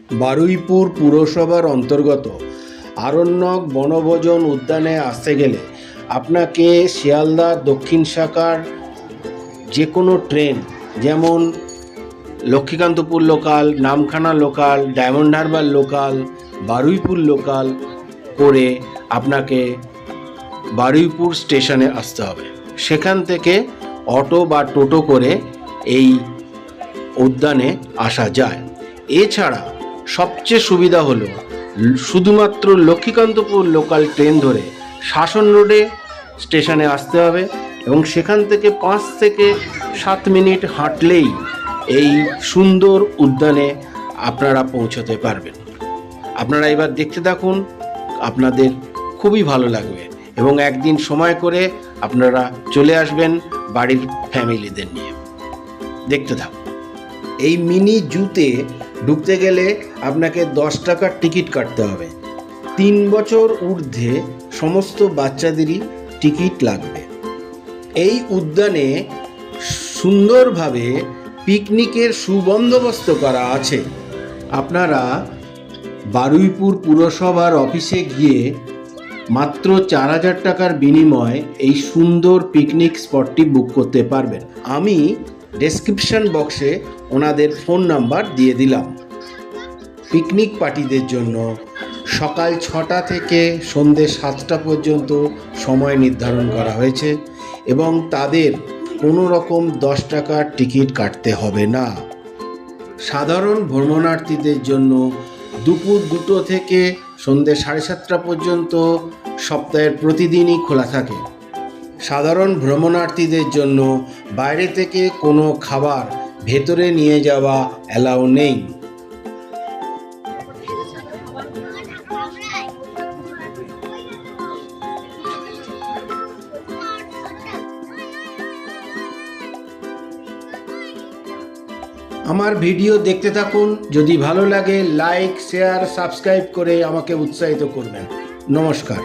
বারুইপুর পুরসভার অন্তর্গত আরণ্যক বনভোজন উদ্যানে আসতে গেলে আপনাকে শিয়ালদা দক্ষিণ শাখার যে কোনো ট্রেন, যেমন Lakshmikantapur local, Namkhana local, diamond Harbour local, Baruipur local করে আপনাকে বারুইপুর স্টেশনে আসতে হবে। সেখান থেকে অটো বা টোটো করে এই উদ্যানে আসা যায়। এছাড়া সবচেয়ে সুবিধা হলো শুধুমাত্র লক্ষ্মীকান্তপুর লোকাল ট্রেন ধরে শাসন রোডে স্টেশনে আসতে হবে এবং সেখান থেকে 5 থেকে 7 মিনিট হাঁটলেই এই সুন্দর উদ্যানে আপনারা পৌঁছতে পারবেন। আপনারা এবার দেখতে থাকুন, আপনাদের খুবই ভালো লাগবে এবং একদিন সময় করে আপনারা চলে আসবেন বাড়ির ফ্যামিলিদের নিয়ে। দেখতে থাকুন। এই মিনি জুতে ঢুকতে গেলে আপনাকে 10 টাকার টিকিট কাটতে হবে। 3 বছর ঊর্ধ্বে সমস্ত বাচ্চাদেরই টিকিট লাগবে। এই উদ্যানে সুন্দরভাবে পিকনিকের সুবন্দোবস্ত করা আছে। আপনারা বারুইপুর পুরসভার অফিসে গিয়ে মাত্র 4000 টাকার বিনিময়ে এই সুন্দর পিকনিক স্পটটি বুক করতে পারবেন। আমি ডেসক্রিপশন বক্সে ওনাদের ফোন নাম্বার দিয়ে দিলাম। পিকনিক পার্টিদের জন্য সকাল 6টা থেকে সন্ধ্যে 7টা পর্যন্ত সময় নির্ধারণ করা হয়েছে এবং তাদের কোনো রকম 10 টাকার টিকিট কাটতে হবে না। সাধারণ ভ্রমণার্থীদের জন্য দুপুর 2টো থেকে সন্ধ্যে 7:30টা পর্যন্ত সপ্তাহের প্রতিদিনই খোলা থাকে। সাধারণ ভ্রমণার্থীদের জন্য বাইরে থেকে কোনো খাবার ভেতরে নিয়ে যাওয়া অ্যালাউ নেই। আমার ভিডিও দেখতে থাকুন। যদি ভালো লাগে লাইক, শেয়ার, সাবস্ক্রাইব করে আমাকে উৎসাহিত করবেন। নমস্কার।